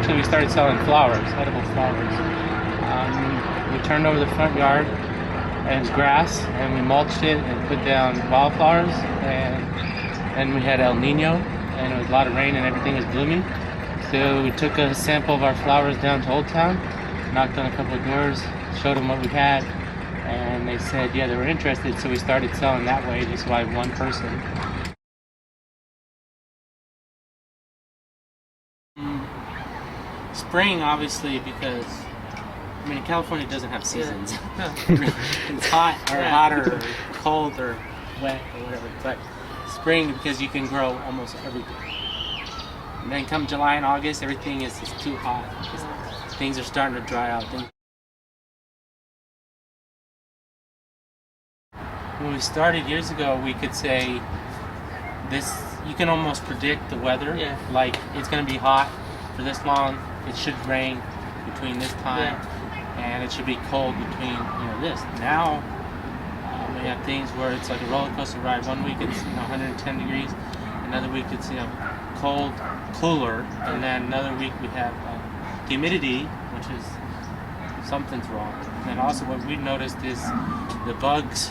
actually we started selling flowers, edible flowers. We turned over the front yard and it was grass, and we mulched it and put down wildflowers, and we had El Nino, and it was a lot of rain and everything was blooming. So we took a sample of our flowers down to Old Town, knocked on a couple of doors, showed them what we had, and they said yeah, they were interested, so we started selling that way, just by one person. Spring, obviously, because I mean, California doesn't have seasons. It's hot or hotter or cold or wet or whatever. But spring, because you can grow almost everything. And then come July and August, everything is just too hot. Things are starting to dry out. When we started years ago, we could say this. You can almost predict the weather. Yeah. Like it's going to be hot for this long. It should rain between this time. Yeah. And it should be cold between this. Now we have things where it's like a roller coaster ride. One week it's 110 degrees, another week it's cold, cooler, and then another week we have humidity, which is something's wrong. And then also what we noticed is the bugs,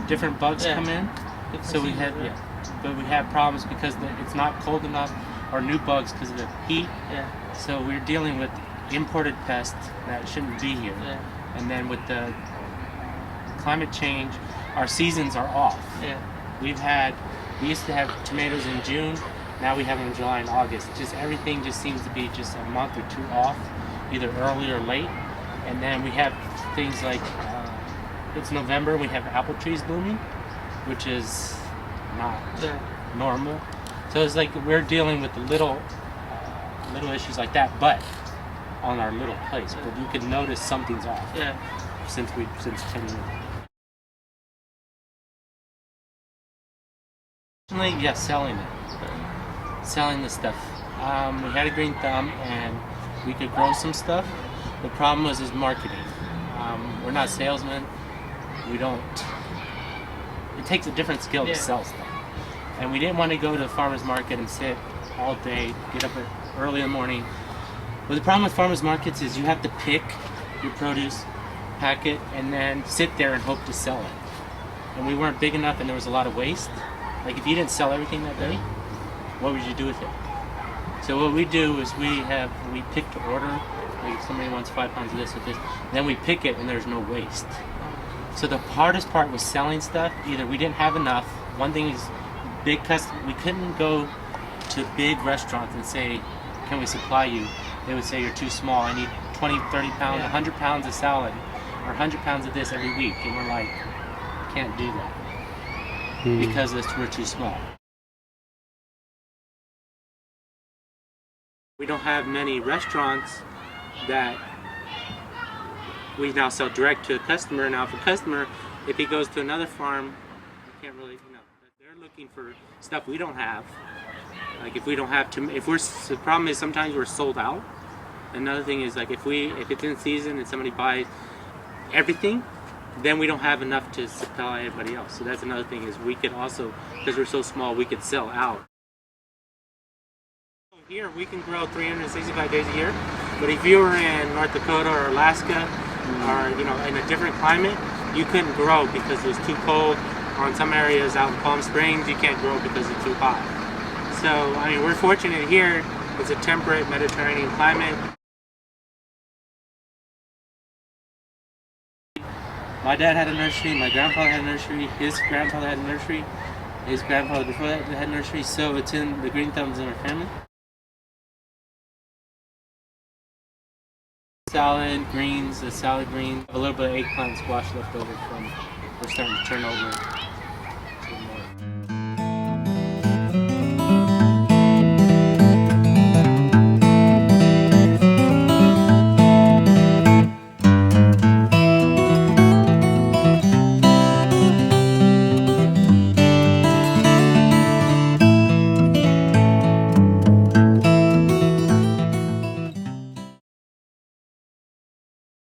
different bugs come in. So we have but we have problems because it's not cold enough, or new bugs because of the heat. So we're dealing with imported pests that shouldn't be here. And then with the climate change, our seasons are off. We used to have tomatoes in June, now we have them in July and August. Just everything just seems to be just a month or two off, either early or late. And then we have things like it's November, we have apple trees blooming, which is not normal. So it's like we're dealing with little issues like that, but on our little place, but you can notice something's off. Since 10 years. Yeah, selling it. Selling the stuff. We had a green thumb and we could grow some stuff. The problem was marketing. We're not salesmen. It takes a different skill to sell stuff. And we didn't want to go to the farmer's market and sit all day, get up early in the morning. But the problem with farmers markets is you have to pick your produce, pack it, and then sit there and hope to sell it. And we weren't big enough and there was a lot of waste. Like if you didn't sell everything that day, what would you do with it? So what we do is we pick to order. Like if somebody wants 5 pounds of this or this, then we pick it and there's no waste. So the hardest part was selling stuff. Either we didn't have enough. One thing is we couldn't go to big restaurants and say, can we supply you? They would say you're too small. I need 20, 30 pounds, 100 pounds of salad, or 100 pounds of this every week. And we're like, can't do that because we're too small. We don't have many restaurants that we now sell direct to a customer. Now, if a customer, if he goes to another farm, you can't really, they're looking for stuff we don't have. Like if we don't have the problem is sometimes we're sold out. Another thing is like if it's in season and somebody buys everything, then we don't have enough to supply everybody else. So that's another thing is we could also, because we're so small, we could sell out. Here we can grow 365 days a year, but if you were in North Dakota or Alaska or in a different climate, you couldn't grow because it was too cold. Or in some areas out in Palm Springs, you can't grow because it's too hot. So, I mean, we're fortunate here. It's a temperate Mediterranean climate. My dad had a nursery, my grandfather had a nursery, his grandfather had a nursery, his grandfather before that had a nursery, so it's in the green thumbs in our family. Salad greens, a little bit of eggplant squash left over from, we're starting to turn over.